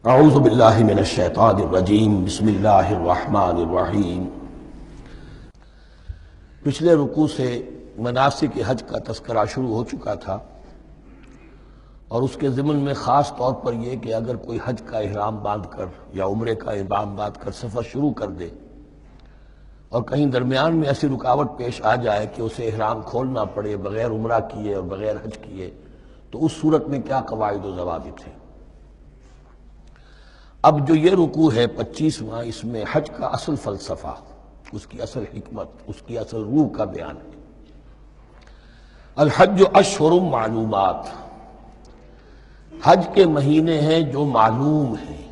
اعوذ باللہ من الشیطان الرجیم بسم اللہ الرحمن الرحیم۔ پچھلے رکوع سے مناسک حج کا تذکرہ شروع ہو چکا تھا، اور اس کے ضمن میں خاص طور پر یہ کہ اگر کوئی حج کا احرام باندھ کر یا عمرے کا احرام باندھ کر سفر شروع کر دے اور کہیں درمیان میں ایسی رکاوٹ پیش آ جائے کہ اسے احرام کھولنا پڑے بغیر عمرہ کیے اور بغیر حج کیے، تو اس صورت میں کیا قواعد و ضوابط ہیں۔ اب جو یہ رکوع ہے 25واں، اس میں حج کا اصل فلسفہ، اس کی اصل حکمت، اس کی اصل روح کا بیان ہے۔ الحج اشہر معلومات، حج کے مہینے ہیں جو معلوم ہیں،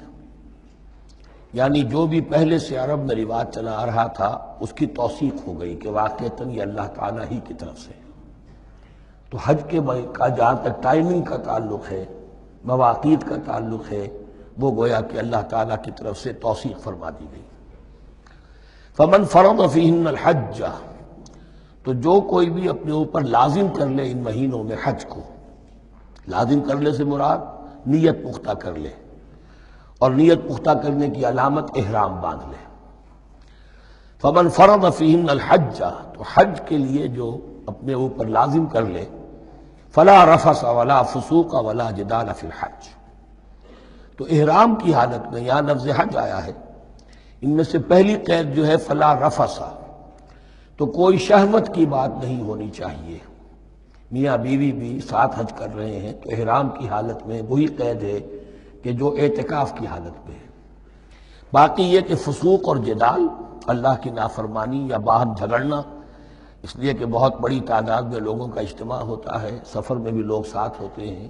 یعنی جو بھی پہلے سے عرب میں رواج چلا آ رہا تھا اس کی توثیق ہو گئی کہ واقعتاً یہ اللہ تعالیٰ ہی کی طرف سے۔ تو حج کے کا جہاں تک ٹائمنگ کا تعلق ہے، مواقیت کا تعلق ہے، وہ گویا کہ اللہ تعالیٰ کی طرف سے توثیق فرما دی گئی۔ فمن فرض فیہن الحج، تو جو کوئی بھی اپنے اوپر لازم کر لے ان مہینوں میں حج کو، لازم کرنے سے مراد نیت پختہ کر لے، اور نیت پختہ کرنے کی علامت احرام باندھ لے۔ فمن فرض فیہن الحج، تو حج کے لیے جو اپنے اوپر لازم کر لے، فلا رفث ولا فسوق ولا جدال فی الحج، تو احرام کی حالت میں یہاں لفظ حج آیا ہے، ان میں سے پہلی قید جو ہے فلا رفث، تو کوئی شہوت کی بات نہیں ہونی چاہیے۔ میاں بیوی بھی ساتھ حج کر رہے ہیں تو احرام کی حالت میں وہی قید ہے کہ جو اعتکاف کی حالت میں ہے۔ باقی یہ کہ فسوق اور جدال، اللہ کی نافرمانی یا باہم جھگڑنا، اس لیے کہ بہت بڑی تعداد میں لوگوں کا اجتماع ہوتا ہے، سفر میں بھی لوگ ساتھ ہوتے ہیں،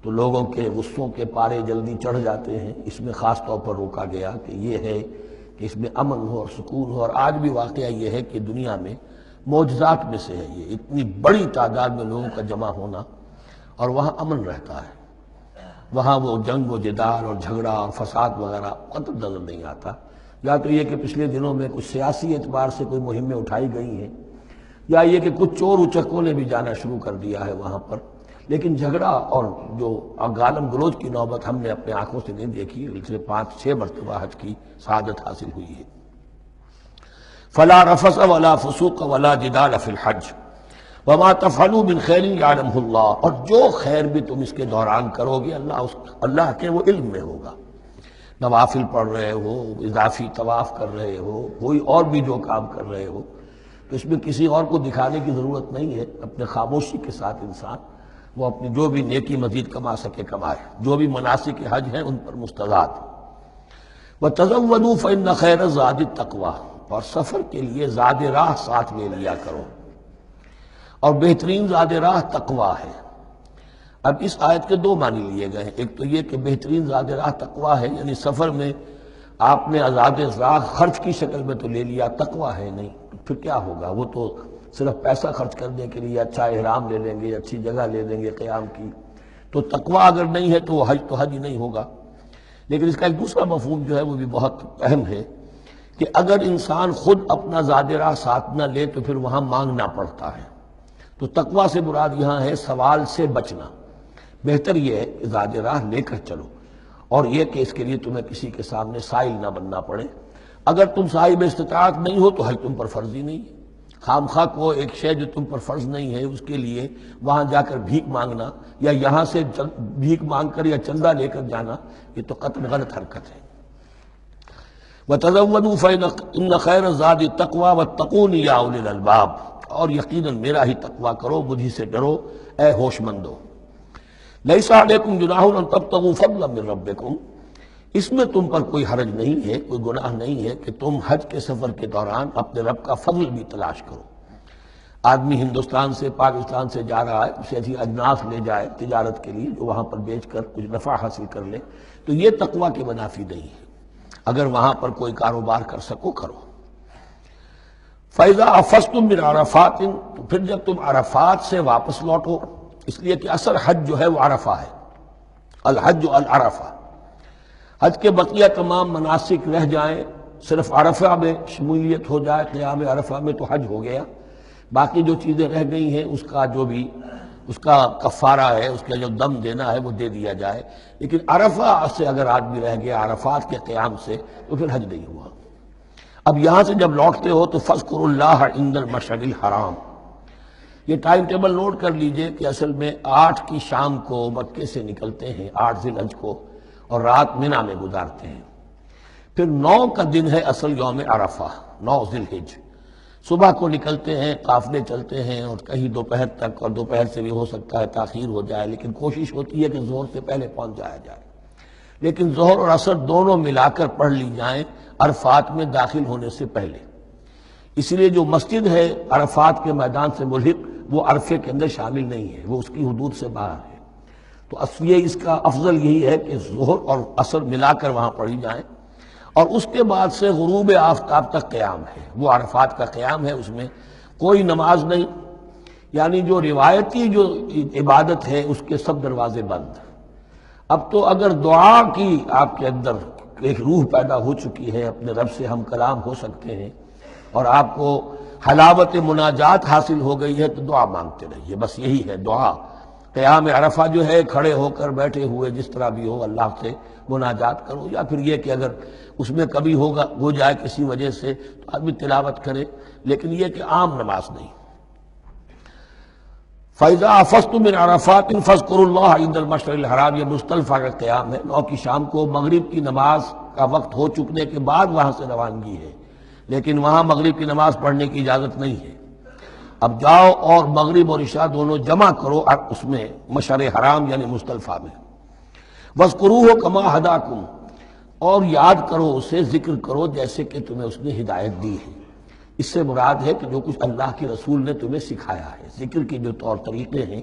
تو لوگوں کے غصوں کے پارے جلدی چڑھ جاتے ہیں، اس میں خاص طور پر روکا گیا کہ یہ ہے کہ اس میں امن ہو اور سکون ہو۔ اور آج بھی واقعہ یہ ہے کہ دنیا میں معجزات میں سے ہے یہ، اتنی بڑی تعداد میں لوگوں کا جمع ہونا، اور وہاں امن رہتا ہے، وہاں وہ جنگ و جدال اور جھگڑا اور فساد وغیرہ قطع نظر نہیں آتا۔ یا تو یہ کہ پچھلے دنوں میں کچھ سیاسی اعتبار سے کوئی مہمیں اٹھائی گئی ہیں، یا یہ کہ کچھ چور اچکوں نے بھی جانا شروع کر دیا ہے وہاں پر، لیکن جھگڑا اور جو گالم گلوچ کی نوبت ہم نے اپنے آنکھوں سے نہیں دیکھی، اسے 5-6 مرتبہ حج کی سعادت حاصل ہوئی ہے۔ فلا رفث ولا فسوق ولا جدال فی الحج وما تفعلوا من خیر یعلمہ اللہ، اور جو خیر بھی تم اس کے دوران کرو گے اللہ کے وہ علم میں ہوگا۔ نوافل پڑھ رہے ہو، اضافی طواف کر رہے ہو، کوئی اور بھی جو کام کر رہے ہو، تو اس میں کسی اور کو دکھانے کی ضرورت نہیں ہے، اپنے خاموشی کے ساتھ انسان وہ اپنی جو بھی نیکی مزید کما سکے کمائے، جو بھی مناسک حج ہیں ان پر مستزاد۔ وَتَزَوَّدُوا فَإِنَّ خَيْرَ الزَّادِ التَّقْوَىٰ، اور سفر کے لیے زاد راہ ساتھ لے لیا کرو، اور بہترین زاد راہ تقویٰ ہے۔ اب اس آیت کے دو معنی لیے گئے ہیں، ایک تو یہ کہ بہترین زاد راہ تقویٰ ہے، یعنی سفر میں آپ نے زاد راہ خرچ کی شکل میں تو لے لیا، تقویٰ ہے نہیں، پھر کیا ہوگا؟ وہ تو صرف پیسہ خرچ کرنے کے لیے اچھا احرام لے لیں گے، اچھی جگہ لے لیں گے قیام کی، تو تقویٰ اگر نہیں ہے تو وہ حج تو حج ہی نہیں ہوگا۔ لیکن اس کا ایک دوسرا مفہوم جو ہے وہ بھی بہت اہم ہے کہ اگر انسان خود اپنا زاد راہ ساتھ نہ لے تو پھر وہاں مانگنا پڑتا ہے، تو تقویٰ سے مراد یہاں ہے سوال سے بچنا۔ بہتر یہ ہے کہ زاد راہ لے کر چلو، اور یہ کہ اس کے لیے تمہیں کسی کے سامنے سائل نہ بننا پڑے۔ اگر تم صاحب استطاعت نہیں ہو تو حج تم پر فرض ہی نہیں ہے۔ خام خواہ کو ایک شے جو تم پر فرض نہیں ہے اس کے لیے وہاں جا کر بھیک مانگنا، یا یہاں سے بھیک مانگ کر یا چندہ لے کر جانا، یہ تو قطعاً غلط حرکت ہے۔ وَتَزَوَّدُوا فَإِنَّ خَيْرَ الزَّادِ التَّقْوَىٰ وَاتَّقُونِ يَا أُولِي الْأَلْبَابِ، اور یقیناً میرا ہی تقویٰ کرو، مجھ ہی سے ڈرو اے ہوش مندو۔ لَيْسَ عَلَيْكُمْ جُنَاحٌ أَن تَبْتَغُوا فَضْلًا مِّن رَّبِّكُمْ، اس میں تم پر کوئی حرج نہیں ہے، کوئی گناہ نہیں ہے کہ تم حج کے سفر کے دوران اپنے رب کا فضل بھی تلاش کرو۔ آدمی ہندوستان سے پاکستان سے جا رہا ہے، اسے ایسی اجناس لے جائے تجارت کے لیے جو وہاں پر بیچ کر کچھ نفع حاصل کر لے، تو یہ تقویٰ کے منافی نہیں ہے۔ اگر وہاں پر کوئی کاروبار کر سکو کرو۔ فَإِذَا أَفَضْتُم مِّنْ عَرَفَاتٍ، تو پھر جب تم عرفات سے واپس لوٹو، اس لیے کہ اصل حج جو ہے وہ عرفہ ہے، الحج العرفہ۔ حج کے بقیہ تمام مناسک رہ جائیں، صرف عرفہ میں شمولیت ہو جائے، قیام عرفہ میں، تو حج ہو گیا۔ باقی جو چیزیں رہ گئی ہیں اس کا جو بھی اس کا کفارہ ہے، اس کا جو دم دینا ہے وہ دے دیا جائے۔ لیکن عرفہ سے اگر آدمی رہ گیا عرفات کے قیام سے تو پھر حج نہیں ہوا۔ اب یہاں سے جب لوٹتے ہو تو فاذکروا اللہ عند المشعر الحرام، یہ ٹائم ٹیبل نوٹ کر لیجئے کہ اصل میں 8 کی شام کو مکے سے نکلتے ہیں 8 ذی الحج کو، اور رات منی میں گزارتے ہیں۔ پھر 9 کا دن ہے اصل یوم عرفہ، 9 ذی الحج، صبح کو نکلتے ہیں، قافلے چلتے ہیں، اور کہیں دوپہر تک، اور دوپہر سے بھی ہو سکتا ہے تاخیر ہو جائے، لیکن کوشش ہوتی ہے کہ ظہر سے پہلے پہنچ جایا جائے، لیکن ظہر اور عصر دونوں ملا کر پڑھ لی جائیں عرفات میں داخل ہونے سے پہلے۔ اس لیے جو مسجد ہے عرفات کے میدان سے ملحق وہ عرفے کے اندر شامل نہیں ہے، وہ اس کی حدود سے باہر ہے۔ تو اصلیے اس کا افضل یہی ہے کہ ظہر اور عصر ملا کر وہاں پڑھی جائیں، اور اس کے بعد سے غروب آفتاب تک قیام ہے، وہ عرفات کا قیام ہے، اس میں کوئی نماز نہیں، یعنی جو روایتی جو عبادت ہے اس کے سب دروازے بند۔ اب تو اگر دعا کی آپ کے اندر ایک روح پیدا ہو چکی ہے، اپنے رب سے ہم کلام ہو سکتے ہیں، اور آپ کو حلاوت مناجات حاصل ہو گئی ہے، تو دعا مانگتے رہیے، بس یہی ہے دعا۔ قیام عرفہ جو ہے کھڑے ہو کر بیٹھے ہوئے جس طرح بھی ہو اللہ سے مناجات کرو، یا پھر یہ کہ اگر اس میں کبھی ہو جائے کسی وجہ سے تو آدمی تلاوت کرے، لیکن یہ کہ عام نماز نہیں۔ فَإِذَا أَفَضْتُم مِّنْ عَرَفَاتٍ فاذكروا اللَّهَ عِندَ المشعر الحرام، یہ مزدلفہ کا قیام ہے، 9 کی شام کو مغرب کی نماز کا وقت ہو چکنے کے بعد وہاں سے روانگی ہے، لیکن وہاں مغرب کی نماز پڑھنے کی اجازت نہیں ہے۔ اب جاؤ اور مغرب اور عشاء دونوں جمع کرو اس میں مشعر حرام یعنی مزدلفہ میں۔ وَاذْكُرُوهُ كَمَا هَدَاكُمْ، اور یاد کرو اسے، ذکر کرو جیسے کہ تمہیں اس نے ہدایت دی ہے۔ اس سے مراد ہے کہ جو کچھ اللہ کے رسول نے تمہیں سکھایا ہے، ذکر کے جو طور طریقے ہیں،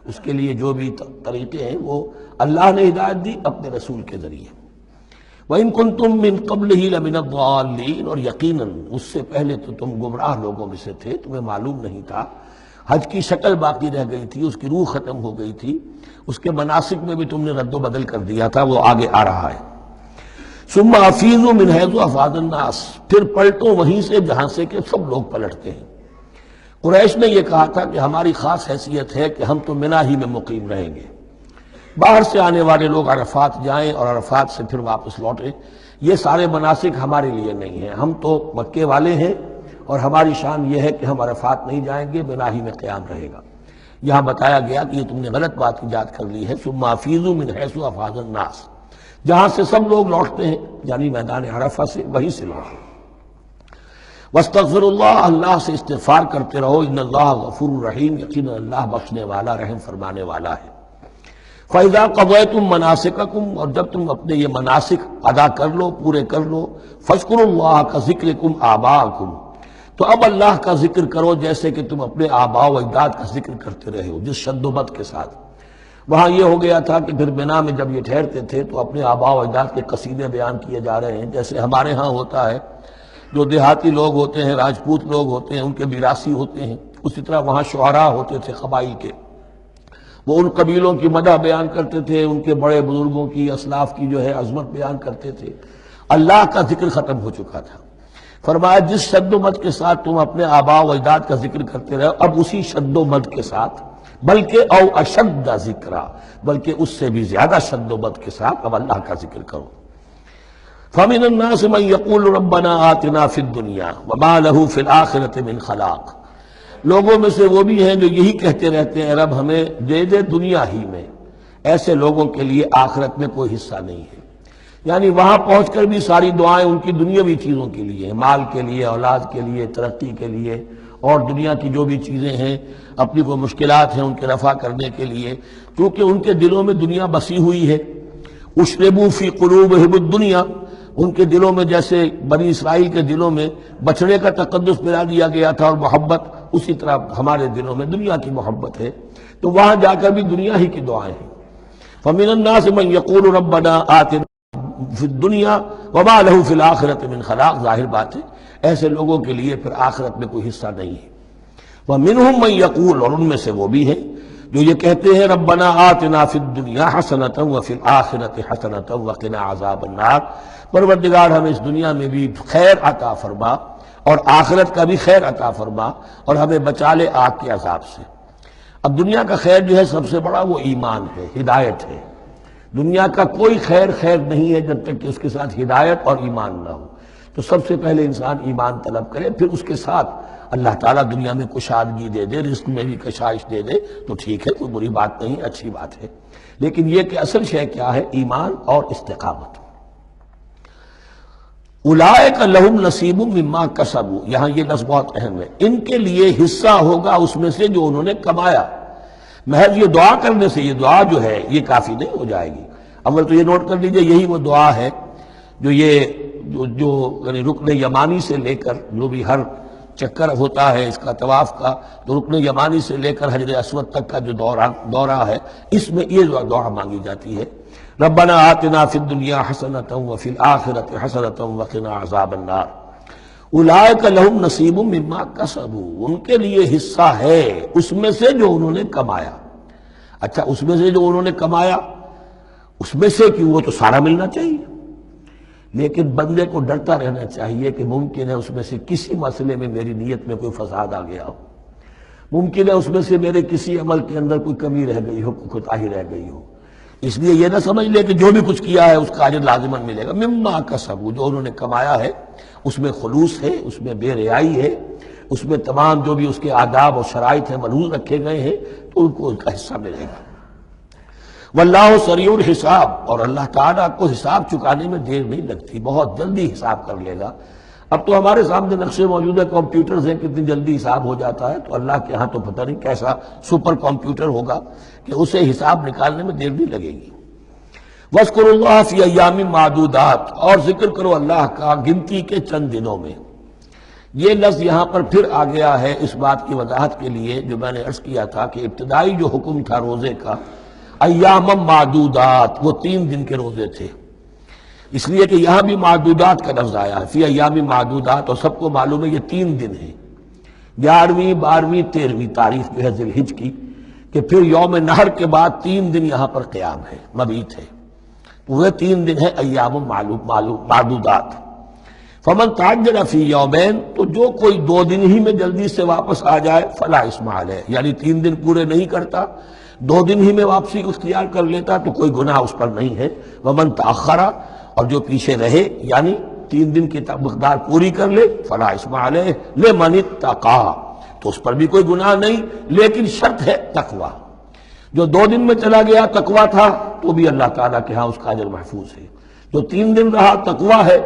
اس کے لیے جو بھی طریقے ہیں وہ اللہ نے ہدایت دی اپنے رسول کے ذریعے۔ وَإِن كُنتُم مِّن قَبْلِهِ لَمِنَ الضَّالِّينَ، اور یقیناً اس سے پہلے تو تم گمراہ لوگوں میں سے تھے، تمہیں معلوم نہیں تھا، حج کی شکل باقی رہ گئی تھی، اس کی روح ختم ہو گئی تھی، اس کے مناسک میں بھی تم نے رد و بدل کر دیا تھا، وہ آگے آ رہا ہے۔ ثم افیضوا من حیث افاض الناس، پھر پلٹو وہیں سے جہاں سے کہ سب لوگ پلٹتے ہیں۔ قریش نے یہ کہا تھا کہ ہماری خاص حیثیت ہے کہ ہم تو منی ہی میں مقیم رہیں گے، باہر سے آنے والے لوگ عرفات جائیں اور عرفات سے پھر واپس لوٹیں، یہ سارے مناسک ہمارے لیے نہیں ہیں، ہم تو مکے والے ہیں، اور ہماری شان یہ ہے کہ ہم عرفات نہیں جائیں گے، منی ہی میں قیام رہے گا۔ یہاں بتایا گیا کہ یہ تم نے غلط بات ایجاد کر لی ہے، ثم افیضوا من حیث افاض الناس، جہاں سے سب لوگ لوٹتے ہیں یعنی میدان عرفہ سے، وہیں سے لوٹیں۔ واستغفر اللہ، اللہ سے استغفار کرتے رہو، ان اللہ غفور رحیم، یقیناً اللہ بخشنے والا رحم فرمانے والا ہے۔ فَإِذَا قَضَيْتُم مَّنَاسِكَكُمْ، اور جب تم اپنے یہ مناسک ادا کر لو، پورے کر لو، فاذکروا اللہ کذکرکم آباءکم، تو اب اللہ کا ذکر کرو جیسے کہ تم اپنے آباء و اجداد کا ذکر کرتے رہے ہو، جس شد و بد کے ساتھ۔ وہاں یہ ہو گیا تھا کہ پھر منی میں جب یہ ٹھہرتے تھے تو اپنے آباء و اجداد کے قصیدے بیان کیے جا رہے ہیں، جیسے ہمارے ہاں ہوتا ہے، جو دیہاتی لوگ ہوتے ہیں، راجپوت لوگ ہوتے ہیں، ان کے میراثی ہوتے ہیں، اسی طرح وہاں شعراء ہوتے تھے قبائل کے، وہ ان قبیلوں کی مدح بیان کرتے تھے، ان کے بڑے بزرگوں کی، اسلاف کی جو ہے عظمت بیان کرتے تھے۔ اللہ کا ذکر ختم ہو چکا تھا، فرمایا جس شد و مد کے ساتھ تم اپنے آباء و اجداد کا ذکر کرتے رہے، اب اسی شد و مد کے ساتھ، بلکہ او اشد ذکرہ، بلکہ اس سے بھی زیادہ شد و مد کے ساتھ اب اللہ کا ذکر کرو۔ فَمِنَ النَّاسِ مَن يَقُولُ رَبَّنَا آتِنَا فِي الدُّنْيَا وَمَا لَهُ فِي الْآخِرَةِ مِنْ خَلَاقٍ، لوگوں میں سے وہ بھی ہیں جو یہی کہتے رہتے ہیں رب ہمیں دے دے دنیا ہی میں، ایسے لوگوں کے لیے آخرت میں کوئی حصہ نہیں ہے۔ یعنی وہاں پہنچ کر بھی ساری دعائیں ان کی دنیاوی چیزوں کے لیے ہیں، مال کے لیے، اولاد کے لیے، ترقی کے لیے، اور دنیا کی جو بھی چیزیں ہیں، اپنی کوئی مشکلات ہیں ان کے رفع کرنے کے لیے، کیونکہ ان کے دلوں میں دنیا بسی ہوئی ہے۔ اشربوا فی قلوبہم الدنیا، ان کے دلوں میں جیسے بنی اسرائیل کے دلوں میں بچڑے کا تقدس ملا دیا گیا تھا اور محبت، اسی طرح ہمارے دلوں میں دنیا کی محبت ہے، تو وہاں جا کر بھی دنیا ہی کی دعائیں ہیں۔ فَمِنَ النَّاسِ مَن يَقُولُ رَبَّنَا آتِنَا فِي الدُّنْيَا وَمَا لَهُ فِي الْآخِرَةِ مِنْ خَلَاقٍ، ظاہر بات ہے ایسے لوگوں کے لیے پھر آخرت میں کوئی حصہ نہیں ہے۔ وَمِنْهُم مَن يَقُولُ، اور ان میں سے وہ بھی ہیں جو یہ کہتے ہیں ربنا آتنا فی الدنیا حسنۃ وفی الآخرۃ حسنۃ وقنا عذاب النار، پروردگار ہمیں اس دنیا میں بھی خیر عطا فرما اور آخرت کا بھی خیر عطا فرما اور ہمیں بچا لے آگ کے عذاب سے۔ اب دنیا کا خیر جو ہے سب سے بڑا وہ ایمان ہے، ہدایت ہے۔ دنیا کا کوئی خیر نہیں ہے جب تک کہ اس کے ساتھ ہدایت اور ایمان نہ ہو۔ تو سب سے پہلے انسان ایمان طلب کرے، پھر اس کے ساتھ اللہ تعالیٰ دنیا میں کشادگی دے دے، رزق میں بھی کشائش دے دے تو ٹھیک ہے، کوئی بری بات نہیں، اچھی بات ہے۔ لیکن یہ کہ اصل شے کیا ہے؟ ایمان اور استقامت۔ اولئک لہم نصیب مما کسبوا، یہاں یہ لفظ بہت اہم ہے، ان کے لیے حصہ ہوگا اس میں سے جو انہوں نے کمایا۔ محض یہ دعا کرنے سے یہ دعا جو ہے یہ کافی نہیں ہو جائے گی۔ اول تو یہ نوٹ کر لیجئے، یہی وہ دعا ہے جو یعنی رکن یمانی سے لے کر جو بھی ہر چکر ہوتا ہے اس کا طواف کا، تو رکن یمانی سے لے کر حجر اسود تک کا جو دورہ ہے، اس میں یہ دعا مانگی جاتی ہے، ربنا آتنا فی الدنیا حسنۃ وفی الآخرۃ حسنۃ وقنا عذاب النار۔ اولئک لہم نصیب مما کسبوا، ان کے لیے حصہ ہے اس میں سے جو انہوں نے کمایا۔ اچھا، اس میں سے جو انہوں نے کمایا، اس میں سے کہ وہ تو سارا ملنا چاہیے، لیکن بندے کو ڈرتا رہنا چاہیے کہ ممکن ہے اس میں سے کسی مسئلے میں میری نیت میں کوئی فساد آ گیا ہو، ممکن ہے اس میں سے میرے کسی عمل کے اندر کوئی کمی رہ گئی ہو، کوئی کوتاہی رہ گئی ہو۔ اس لیے یہ نہ سمجھ لے کہ جو بھی کچھ کیا ہے اس کا اجر لازماً ملے گا۔ مما کسبوا، جو انہوں نے کمایا ہے اس میں خلوص ہے، اس میں بے رعائی ہے، اس میں تمام جو بھی اس کے آداب اور شرائط ہیں ملحوظ رکھے گئے ہیں، تو ان کو ان کا حصہ ملے گا۔ واللہ سریع الحساب، اور اللہ تعالیٰ کو حساب چکانے میں دیر نہیں لگتی، بہت جلدی حساب کر لے گا۔ اب تو ہمارے سامنے نقشے موجود ہے، کمپیوٹرز ہیں، کتنی جلدی حساب ہو جاتا ہے، تو اللہ کے ہاں تو پتہ نہیں کیسا سپر کمپیوٹر ہوگا کہ اسے حساب نکالنے میں دیر نہیں لگے گی۔ وَاذْكُرُوا اللَّهَ فِي أَيَّامٍ مَّعْدُودَاتٍ، اور ذکر کرو اللہ کا گنتی کے چند دنوں میں۔ یہ لفظ یہاں پر پھر آ گیا ہے اس بات کی وضاحت کے لیے جو میں نے عرض کیا تھا کہ ابتدائی جو حکم تھا روزے کا، ایام معدودات، وہ 3 دن کے روزے تھے، اس لیے کہ یہاں بھی معدودات کا لفظ آیا ہے، فی ایام معدودات، اور سب کو معلوم ہے یہ 3 دن ہیں، 11ویں 12ویں 13ویں تاریخ جو ہے ذی الحج کی، کہ پھر یوم نحر کے بعد 3 دن یہاں پر قیام ہے، مبیت ہے، وہ 3 دن ہے ایام معدودات۔ فمن تعجل فی یومین، تو جو کوئی 2 دن ہی میں جلدی سے واپس آ جائے، فلا اثم علیہ، یعنی 3 دن پورے نہیں کرتا، 2 دن ہی میں واپسی اختیار کر لیتا تو کوئی گناہ اس پر نہیں ہے۔ ومن تاخر، اور جو پیچھے رہے یعنی 3 دن کی مقدار پوری کر لے، فلا اثم علیہ لمن اتقی، تو اس پر بھی کوئی گناہ نہیں، لیکن شرط ہے تقوی۔ جو 2 دن میں چلا گیا تقوی تھا تو بھی اللہ تعالیٰ کے ہاں اس کا اجر محفوظ ہے، جو 3 دن رہا تقوی ہے،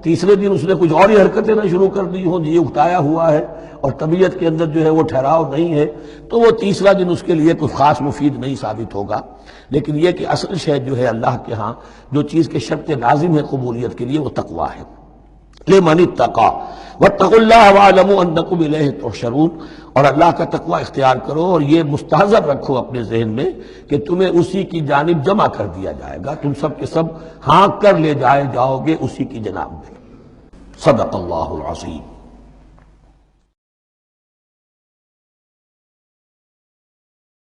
تیسرے دن اس نے کچھ اور ہی حرکتیں نہ شروع کر دی ہوں، جی اکتایا ہوا ہے اور طبیعت کے اندر جو ہے وہ ٹھہراؤ نہیں ہے، تو وہ تیسرا دن اس کے لیے کوئی خاص مفید نہیں ثابت ہوگا۔ لیکن یہ کہ اصل شے جو ہے اللہ کے ہاں جو چیز کے شرط لازم ہے قبولیت کے لیے وہ تقوی ہے۔ لمن اتقی واتقوا اللہ واعلموا انکم الیہ تحشرون، اور اللہ کا تقوی اختیار کرو اور یہ مستحضر رکھو اپنے ذہن میں کہ تمہیں اسی کی جانب جمع کر دیا جائے گا، تم سب کے سب ہانک کر لے جاؤ گے اسی کی جناب میں۔ صدق اللہ العظیم۔